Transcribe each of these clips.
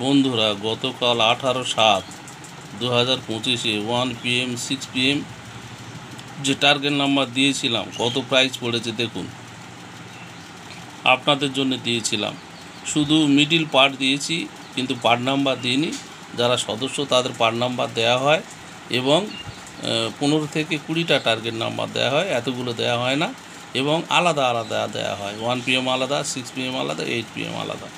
বন্ধুরা, গতকাল 18/7/2025 1 PM 6 PM যে টার্গেট নাম্বার দিয়েছিলাম, কত প্রাইস পড়েছে দেখুন। আপনাদের জন্য দিয়েছিলাম, শুধু মিডিল পার্ট দিয়েছি, কিন্তু পার্ট নাম্বার দিইনি। যারা সদস্য তাদের পার্ট নাম্বার দেওয়া হয় এবং 15 থেকে 20টা টার্গেট নাম্বার দেওয়া হয়, এতগুলো দেওয়া হয় না। এবং আলাদা আলাদা দেওয়া হয়, 1 PM আলাদা, 6 PM আলাদা, 8 PM আলাদা।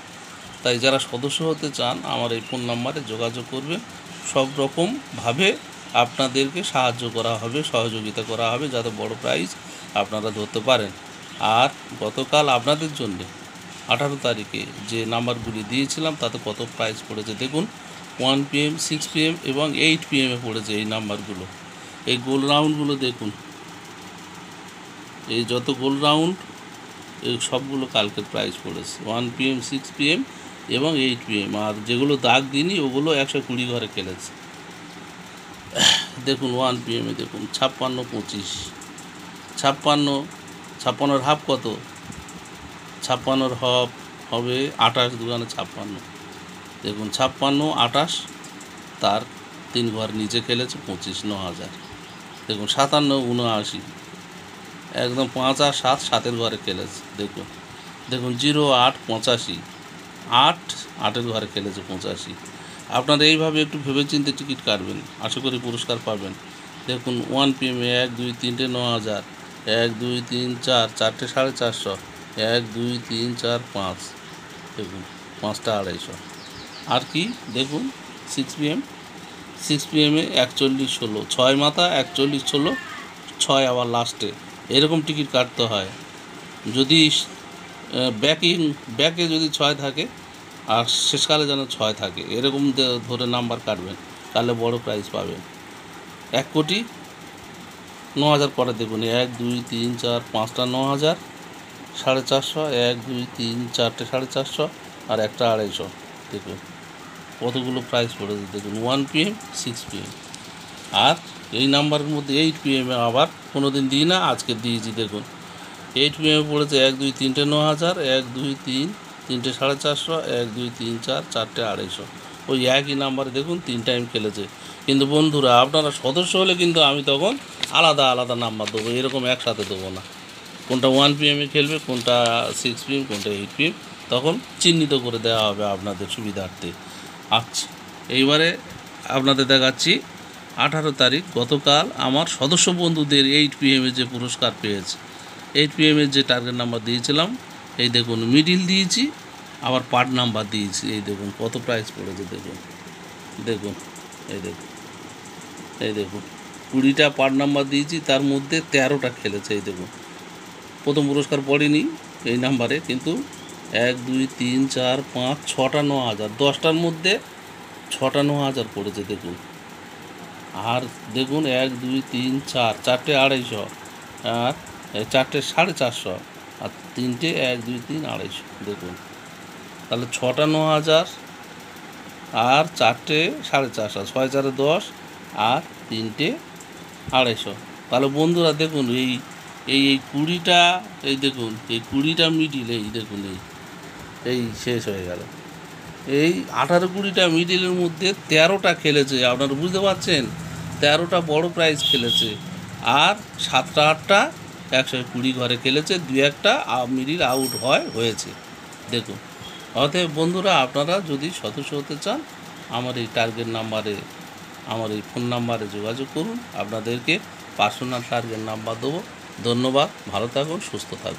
তাই যারা সদস্য হতে চান আমার এই ফোন নাম্বারে যোগাযোগ করবেন। সব রকমভাবে আপনাদেরকে সাহায্য করা হবে, সহযোগিতা করা হবে, যাতে বড় প্রাইজ আপনারা ধরতে পারেন। আর গতকাল আপনাদের জন্য 18 তারিখে যে নাম্বারগুলি দিয়েছিলাম তাতে কত প্রাইজ পড়েছে দেখুন। 1 PM 6 PM এবং 8 PM পড়েছে এই নাম্বারগুলো। এই গোল রাউন্ডগুলো দেখুন, এই যত গোল রাউন্ড এই সবগুলো কালকের প্রাইজ পড়েছে 1 PM 6 PM এবং 8 PM। আর যেগুলো দাগ দিইনি ওগুলো 120 ঘরে খেলেছে। দেখুন 1 PM দেখুন 56 25, 56 হাফ কত, 56 হাফ হবে 28 দুগানে 56। দেখুন 56 28, তার 3 ঘর নিচে খেলেছে 25 9000। দেখুন 57 79, একদম 5 আর 7 7-এর ঘরে খেলেছে। দেখুন 08 85, 8 8-এর ঘরে খেলেছে 85। আপনারা এইভাবে একটু ভেবেচিন্তে টিকিট কাটবেন, আশা করি পুরস্কার পাবেন। দেখুন 1 PM 1 2 3টে 9000, 1 2 3 4 4টে 450, 1 2 3 4 5, দেখুন 5টা 250। আর কি দেখুন 6 PM 6 PM 41 16, 6 মাথা 41 16, 6 আবার লাস্টে। এরকম টিকিট কাটতে হয়। যদি ব্যাকে যদি 6 থাকে আর শেষকালে যেন 6 থাকে, এরকম ধরে নাম্বার কাটবেন, তাহলে বড় প্রাইজ পাবেন। 1,90,000 করে দেখুন, 1 2 3 4 5টা 9000, 450, 1 2 3 4টে 450 আর একটা 250। দেখুন কতগুলো প্রাইজ পড়েছে দেখুন 1 PM 6 PM। আর এই নাম্বারের মধ্যে 8 PM আবার কোনো দিন দিই না, আজকে দিয়েছি। দেখুন 8 PM পড়েছে 1 2 3টে 9000, 1 2 3 3টে 450, 1 2 3 4 4টে 250। ওই একই নাম্বারে দেখুন 3 টাইম খেলেছে। কিন্তু বন্ধুরা, আপনারা সদস্য হলে কিন্তু আমি তখন আলাদা আলাদা নাম্বার দেবো, এরকম একসাথে দেবো না। কোনটা 1 PM খেলবে, কোনটা 6 PM, কোনটা 8 PM, তখন চিহ্নিত করে দেওয়া হবে আপনাদের সুবিধার্থে। আচ্ছা, এইবারে আপনাদের দেখাচ্ছি 18 তারিখ গতকাল আমার সদস্য বন্ধুদের 8 PM যে পুরস্কার পেয়েছে। 8 PM যে টার্গেট নাম্বার দিয়েছিলাম, এই দেখুন মিডিল দিয়েছি, আবার পার্ট নাম্বার দিয়েছি। এই দেখুন কত প্রাইস পড়েছে দেখুন। দেখুন এই দেখুন 20টা পার্ট নাম্বার দিয়েছি, তার মধ্যে 13টা খেলেছে। এই দেখুন প্রথম পুরস্কার পড়েনি এই নাম্বারে, কিন্তু 1 2 3 4 5 6টা 9000, 10টার মধ্যে 6টা 9000 পড়েছে দেখুন। আর দেখুন 1 2 3 4 4টে 250, আর 4টে 450, আর 3টে 1 2 3 250। দেখুন তাহলে 6টা 9000 আর 4টে 450, 6 4 10 আর 3টে 250। তাহলে বন্ধুরা দেখুন এই 20টা, এই দেখুন এই 20টা মিডিল, এই দেখুন এই শেষ হয়ে গেল। এই 18-20টা মিডিলের মধ্যে 13টা খেলেছে, আপনারা বুঝতে পারছেন, 13টা বড় প্রাইজ খেলেছে। আর 7টা 8টা 120 ঘরে খেলেছে, 2-1টা মিডিল আউট হয়েছে। দেখুন অতএব বন্ধুরা, আপনারা যদি সদস্য হতে চান আমার এই টার্গেট নাম্বারে, আমার এই ফোন নাম্বারে যোগাযোগ করুন। আপনাদেরকে পার্সোনাল টার্গেট নাম্বার দেবো। ধন্যবাদ, ভালো থাকুন, সুস্থ থাকুন।